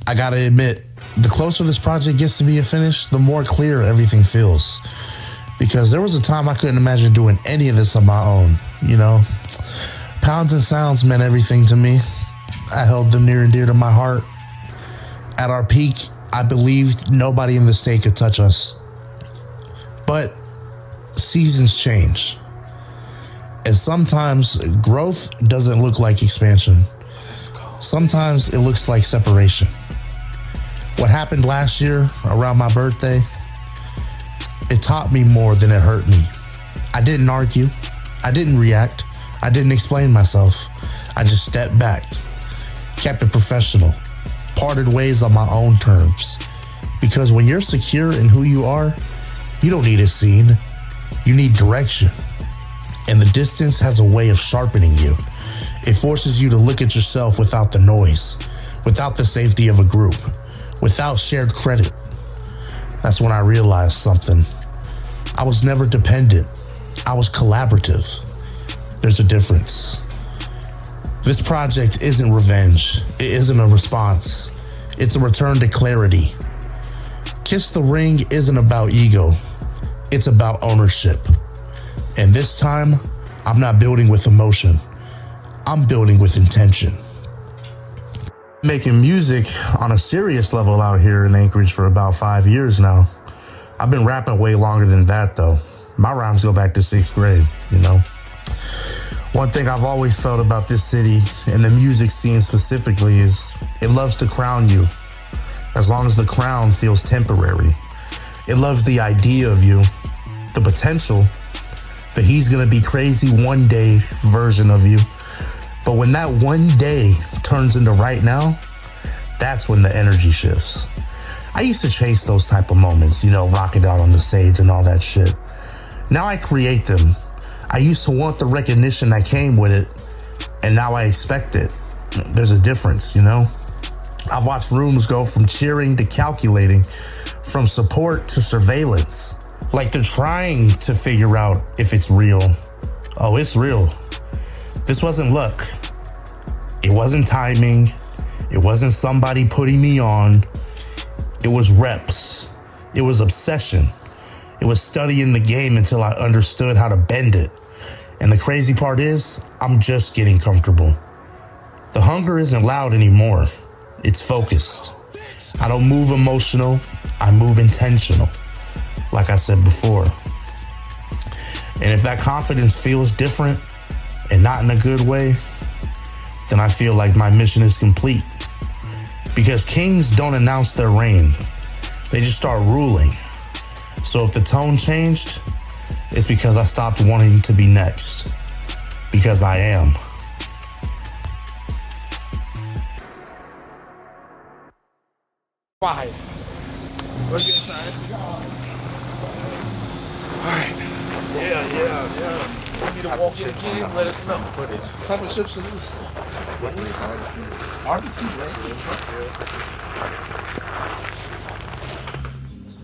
I gotta admit, the closer this project gets to being finished, the more clear everything feels. Because there was a time I couldn't imagine doing any of this on my own, you know? Pounds and Sounds meant everything to me. I held them near and dear to my heart. At our peak, I believed nobody in the state could touch us. But seasons change. And sometimes growth doesn't look like expansion. Sometimes it looks like separation. What happened last year around my birthday, it taught me more than it hurt me. I didn't argue. I didn't react. I didn't explain myself. I just stepped back, kept it professional, parted ways on my own terms. Because when you're secure in who you are, you don't need a scene. You need direction. And the distance has a way of sharpening you. It forces you to look at yourself without the noise, without the safety of a group, without shared credit. That's when I realized something. I was never dependent. I was collaborative. There's a difference. This project isn't revenge. It isn't a response. It's a return to clarity. Kiss the Ring isn't about ego. It's about ownership. And this time, I'm not building with emotion. I'm building with intention. Making music on a serious level out here in Anchorage for about 5 years now. I've been rapping way longer than that though. My rhymes go back to 6th grade, you know. One thing I've always felt about this city and the music scene specifically is it loves to crown you, as long as the crown feels temporary. It loves the idea of you, the potential, the he's gonna be crazy one day version of you. But when that one day turns into right now, that's when the energy shifts. I used to chase those type of moments, you know, rocking out on the stage and all that shit. Now I create them. I used to want the recognition that came with it, and now I expect it. There's a difference, you know? I've watched rooms go from cheering to calculating, from support to surveillance. Like they're trying to figure out if it's real. Oh, it's real. This wasn't luck. It wasn't timing. It wasn't somebody putting me on. It was reps. It was obsession. It was studying the game until I understood how to bend it. And the crazy part is, I'm just getting comfortable. The hunger isn't loud anymore. It's focused. I don't move emotional. I move intentional. Like I said before. And if that confidence feels different and not in a good way, then I feel like my mission is complete. Because kings don't announce their reign. They just start ruling. So if the tone changed, it's because I stopped wanting to be next. Because I am. Fire. Let's get inside. Alright. Yeah. You need to walk in again, let us know. What type of chips are these? Barbecue,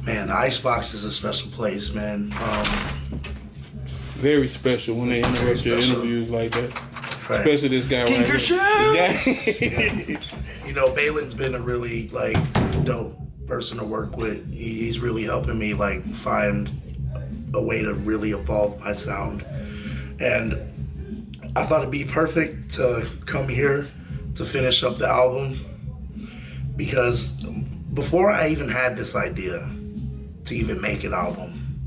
Man, the Icebox is a special place, man. Very special when they interrupt your interviews like that. Right. Especially this guy right here. This guy. You know, Balin's been a really dope person to work with. He's really helping me find a way to really evolve my sound. And I thought it'd be perfect to come here to finish up the album, because before I even had this idea to even make an album,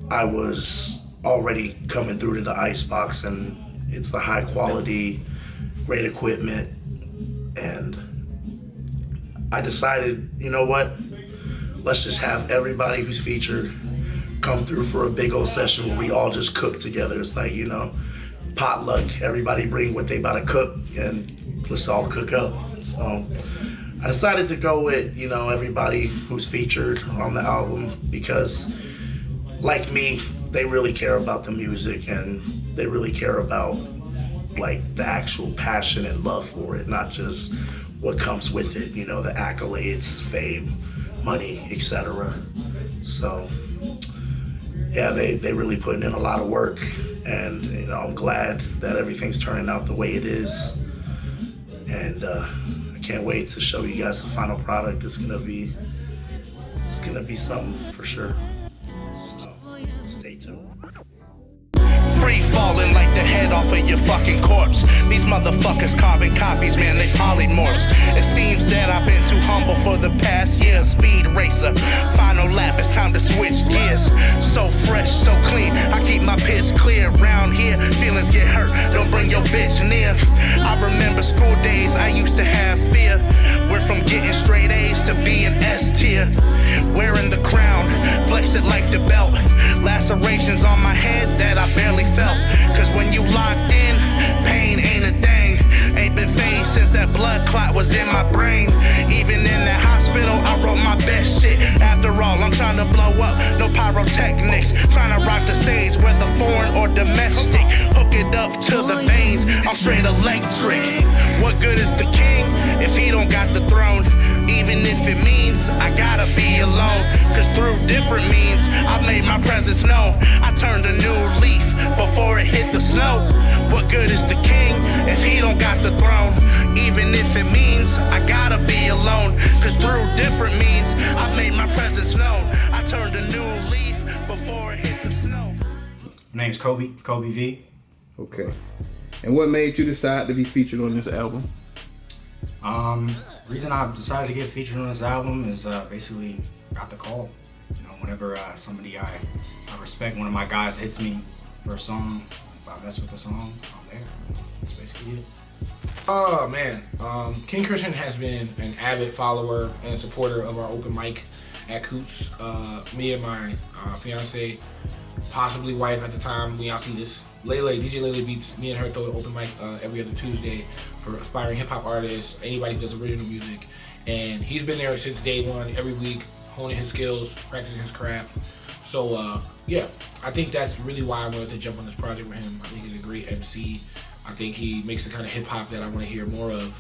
I was already coming through to the Icebox, and it's a high quality, great equipment. And I decided, you know what? Let's just have everybody who's featured come through for a big old session where we all just cook together. It's like, you know, potluck. Everybody bring what they about to cook and let's all cook up. So I decided to go with, you know, everybody who's featured on the album, because like me, they really care about the music and they really care about the actual passion and love for it, not just what comes with it, you know, the accolades, fame, money, etc. So yeah, they really putting in a lot of work, and you know, I'm glad that everything's turning out the way it is. And I can't wait to show you guys the final product. It's gonna be something for sure. So stay tuned. Free falling like the head off of your fucking corpse. These motherfuckers carbon copies, man, they polymorphs. It seems that I've been too humble for the past year. Speed racer, final lap, it's time to switch gears. So fresh, so clean, I keep my piss clear. Round here, feelings get hurt, don't bring your bitch near. I remember school days, I used to have fear. We're from getting straight A's to being S tier. Wearing the crown, flex it like the belt. Lacerations on my head that I barely felt. Cause when you locked in, pain ain't a thing. Ain't been phased since that blood clot was in my brain. Even in that hospital, I wrote my best shit. After all, I'm trying to blow up, no pyrotechnics. Trying to rock the stage, whether foreign or domestic. Hook it up to the veins, I'm straight electric. What good is the king if he don't got the throne? Even if it means I gotta be alone. Cause through different means, I made my presence known. I turned a new leaf before it hit the snow. What good is the king if he don't got the throne? Even if it means I gotta be alone. Cause through different means, I made my presence known. I turned a new leaf before it hit the snow. My name's Kobe V. Okay. And what made you decide to be featured on this album? Reason I decided to get featured on this album is basically got the call. You know, whenever somebody I respect, one of my guys hits me for a song, if I mess with the song, I'm there. That's basically it. Oh man, King Christian has been an avid follower and supporter of our open mic at Coots. Me and my fiance, possibly wife at the time, when y'all see this, Lele, DJ Lele Beats, me and her throw an open mic every other Tuesday for aspiring hip hop artists, anybody who does original music. And he's been there since day one, every week, honing his skills, practicing his craft. So yeah, I think that's really why I wanted to jump on this project with him. I think he's a great MC. I think he makes the kind of hip hop that I want to hear more of.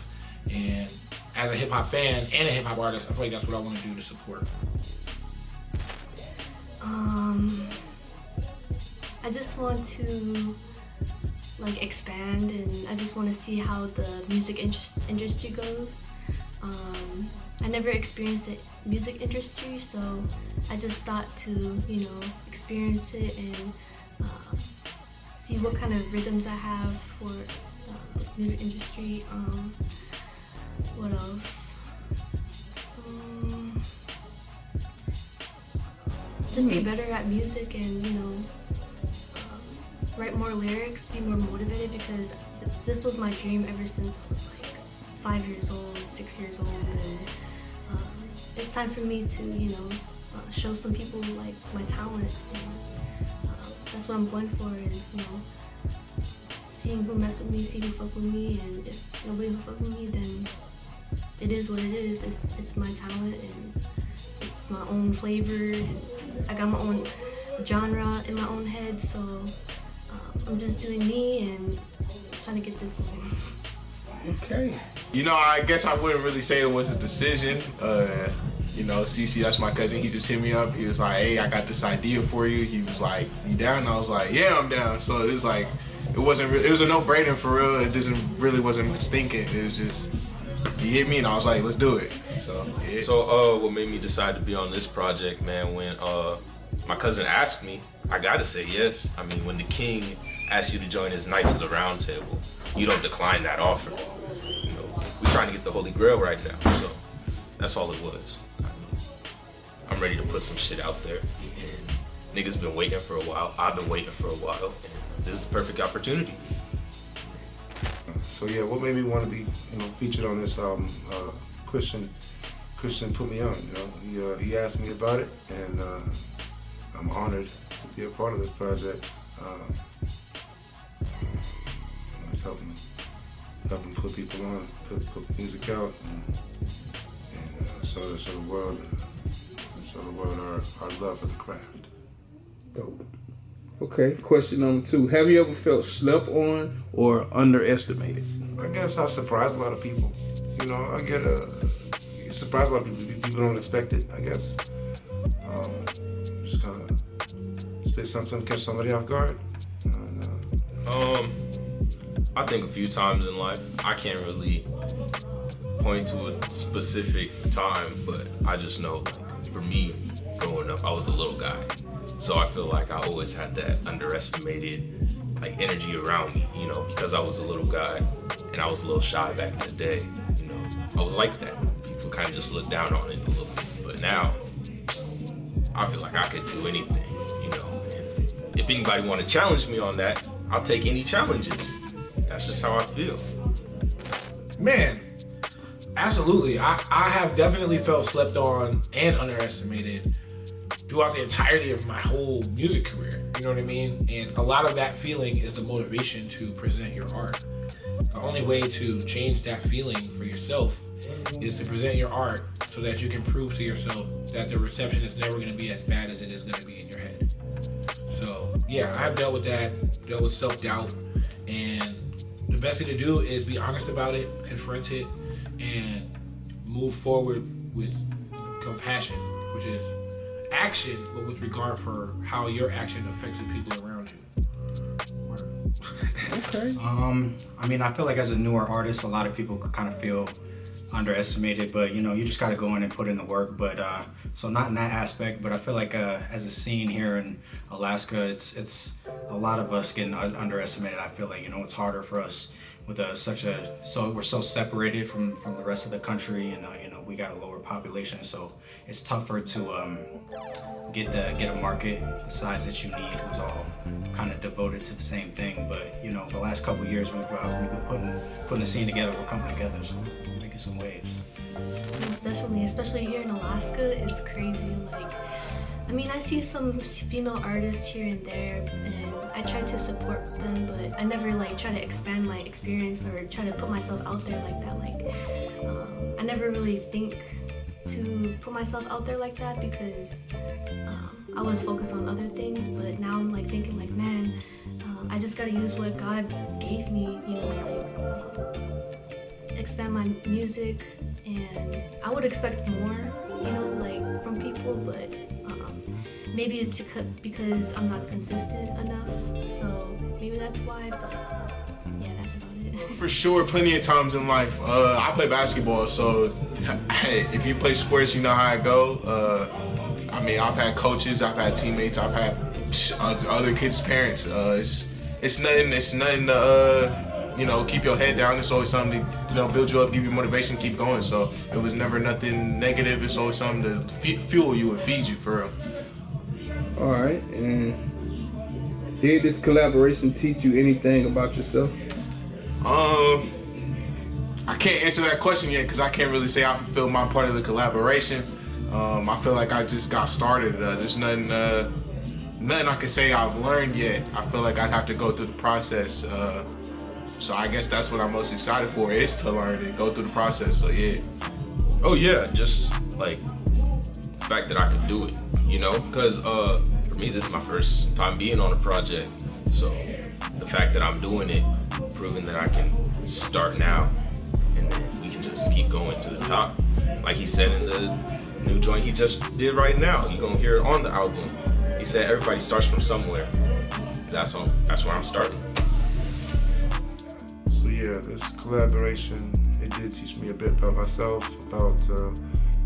And as a hip hop fan and a hip hop artist, I feel like that's what I want to do to support. I just want to expand, and I just want to see how the music industry goes. I never experienced the music industry, so I just thought to, experience it and see what kind of rhythms I have for this music industry. What else? Just be better at music and, write more lyrics, be more motivated, because this was my dream ever since I was 5 years old, 6 years old, and it's time for me to, show some people my talent. And that's what I'm going for, is seeing who mess with me, see who fuck with me, and if nobody will fuck with me, then it is what it is. It's my talent, and it's my own flavor. I got my own genre in my own head, so I'm just doing me and trying to get this going. Okay. I guess I wouldn't really say it was a decision. CC, that's my cousin, he just hit me up. He was like, hey, I got this idea for you. He was like, you down? And I was like, yeah, I'm down. So it was like, it was a no-brainer for real. It wasn't much thinking. It was just, he hit me and I was like, let's do it. So, yeah. So, what made me decide to be on this project, man, when my cousin asked me, I gotta say yes. I mean, when the king asks you to join his Knights of the Round Table, you don't decline that offer. We're trying to get the Holy Grail right now, so that's all it was. I'm ready to put some shit out there, and niggas been waiting for a while. I've been waiting for a while, and this is the perfect opportunity. So yeah, what made me want to be, featured on this album? Christian put me on. He asked me about it, and I'm honored to be a part of this project. It's helping put people on, put music out, and show the world our love for the craft. Dope. Okay, question number 2. Have you ever felt slept on or underestimated? I guess I surprise a lot of people. I get surprise a lot of people. People don't expect it, I guess. Just kind of spit something, catch somebody off guard. I think a few times in life. I can't really point to a specific time, but I just know, like, for me, growing up, I was a little guy. So I feel like I always had that underestimated, like, energy around me, you know, because I was a little guy and I was a little shy back in the day, you know. I was like that. People kind of just looked down on it a little bit. But now, I feel like I could do anything, you know. And if anybody want to challenge me on that, I'll take any challenges. That's just how I feel. Man, absolutely. I have definitely felt slept on and underestimated throughout the entirety of my whole music career. You know what I mean? And a lot of that feeling is the motivation to present your art. The only way to change that feeling for yourself is to present your art so that you can prove to yourself that the reception is never going to be as bad as it is going to be in your head. So, yeah, I have dealt with that, dealt with self-doubt, and the best thing to do is be honest about it, confront it, and move forward with compassion, which is action, but with regard for how your action affects the people around you. Okay. I mean, I feel like as a newer artist, a lot of people could kind of feel underestimated, but you know, you just got to go in and put in the work. But so not in that aspect, but I feel like as a scene here in Alaska, it's a lot of us getting underestimated. I feel like, you know, it's harder for us with so we're so separated from the rest of the country, and you know, we got a lower population, so it's tougher to get a market the size that you need, who's all kind of devoted to the same thing. But you know, the last couple of years we've been putting a scene together. We're coming together, so making some waves. Most definitely, especially here in Alaska, it's crazy. Like, I mean, I see some female artists here and there, and I try to support them, but I never like try to expand my experience or try to put myself out there like that. Like, I never really think to put myself out there like that because I was focused on other things. But now I'm like thinking like, man, I just gotta use what God gave me, you know, like expand my music, and I would expect more, you know, like from people, but maybe it's because I'm not consistent enough, so maybe that's why, but yeah, that's about it. For sure, plenty of times in life. I play basketball, so hey, if you play sports, you know how it go. I mean, I've had coaches, I've had teammates, I've had other kids' parents. It's nothing to you know, keep your head down. It's always something to, you know, build you up, give you motivation, keep going. So it was never nothing negative. It's always something to fuel you and feed you, for real. All right, and did this collaboration teach you anything about yourself? I can't answer that question yet because I can't really say I fulfilled my part of the collaboration. I feel like I just got started. There's nothing I can say I've learned yet. I feel like I'd have to go through the process. So I guess that's what I'm most excited for, is to learn and go through the process. So yeah. Oh yeah, just like the fact that I can do it, you know, because for me this is my first time being on a project. So the fact that I'm doing it, proving that I can start now, and then we can just keep going to the top. Like he said in the new joint he just did right now, you're gonna hear it on the album. He said everybody starts from somewhere. That's where I'm starting. So yeah, this collaboration, it did teach me a bit about myself, about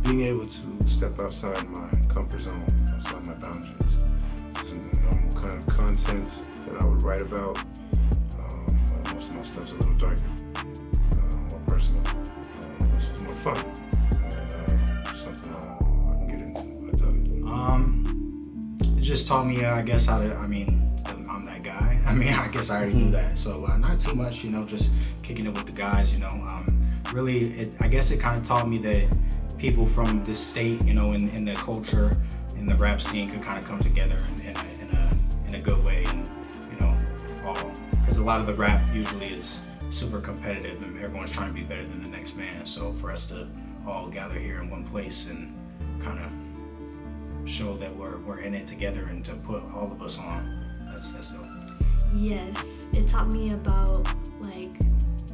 being able to step outside my comfort zone, outside my boundaries. This isn't the normal kind of content that I would write about. Most of my stuff's a little darker, more personal. This was more fun, and something I can get into. I dug it. It just taught me, I guess, how to, I'm that guy. I guess I already knew that. So not too much, you know, just kicking it with the guys, you know. Really, I guess it kind of taught me that people from this state, you know, in the culture, in the rap scene could kind of come together in a good way, and, you know, because a lot of the rap usually is super competitive and everyone's trying to be better than the next man. So for us to all gather here in one place and kind of show that we're in it together and to put all of us on, that's dope. Yes, it taught me about like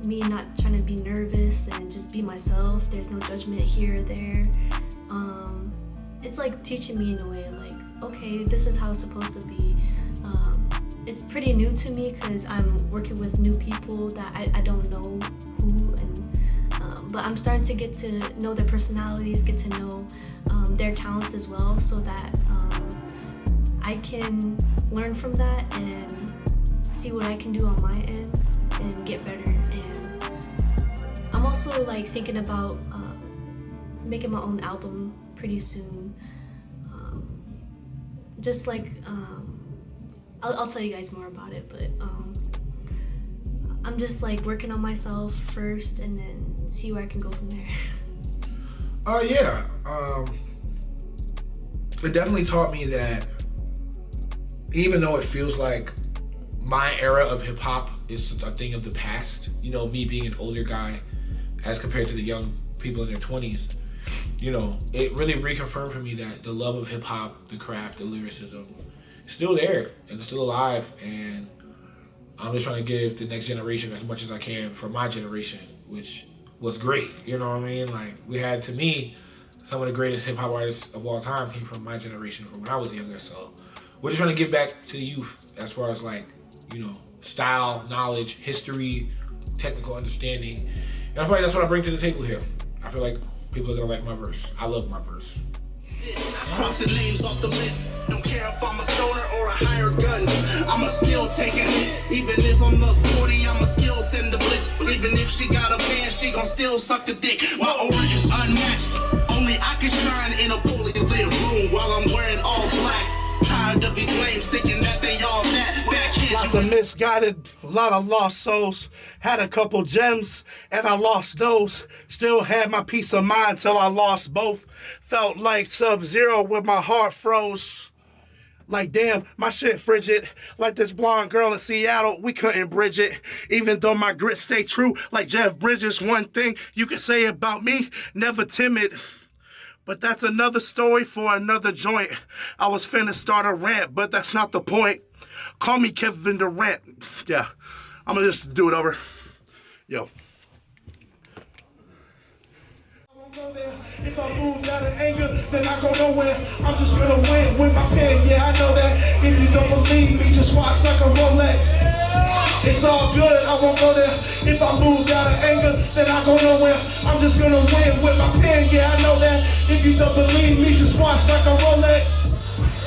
me not trying to be nervous and just be myself. There's no judgment here or there. It's like teaching me in a way, like, okay, this is how it's supposed to be. It's pretty new to me because I'm working with new people that I don't know who, and but I'm starting to get to know their personalities, get to know their talents as well, so that I can learn from that and see what I can do on my end and get better. And I'm also like thinking about making my own album pretty soon. Just like I'll tell you guys more about it, but I'm just like working on myself first and then see where I can go from there. It definitely taught me that even though it feels like my era of hip hop is a thing of the past, you know, me being an older guy as compared to the young people in their 20s, you know, it really reconfirmed for me that the love of hip hop, the craft, the lyricism is still there and it's still alive. And I'm just trying to give the next generation as much as I can for my generation, which was great. You know what I mean? Like, we had, to me, some of the greatest hip hop artists of all time came from my generation, from when I was younger. So we're just trying to give back to the youth as far as, like, you know, style, knowledge, history, technical understanding. And I feel like that's what I bring to the table here. I feel like people are gonna like my verse. I love my verse. Crossing names off the list. Don't care if I'm a stoner or a hired gun. I'ma still take a hit. Even if I'm up 40, I'ma still send the blitz. Even if she got a man, she gon' still suck the dick. My aura is unmatched. Only I can shine in a poorly lit room while I'm wearing all black. Tired of these lames thinking that they all that. Back kids, lots of misguided, a lot of lost souls. Had a couple gems and I lost those. Still had my peace of mind till I lost both. Felt like Sub-Zero when my heart froze. Like, damn, my shit frigid. Like this blonde girl in Seattle, we couldn't bridge it. Even though my grit stay true, like Jeff Bridges, one thing you can say about me, never timid. But that's another story for another joint. I was finna start a rant, but that's not the point. Call me Kevin Durant. Yeah, I'm gonna just do it over. Yo. If I move out of anger, then I go nowhere. I'm just gonna win with my pen, yeah, I know that. If you don't believe me, just watch like a Rolex. It's all good, I won't go there. If I move out of anger, then I go nowhere. I'm just gonna win with my pen, yeah, I know that. If you don't believe me, just watch like a Rolex.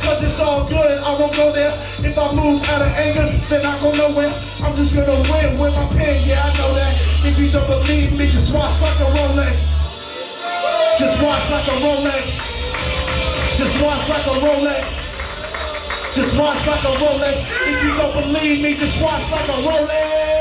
Cause it's all good, I won't go there. If I move out of anger, then I go nowhere. I'm just gonna win with my pen, yeah, I know that. If you don't believe me, just watch like a Rolex. Just watch like a Rolex. Just watch like a Rolex. Just watch like a Rolex. If you don't believe me, just watch like a Rolex.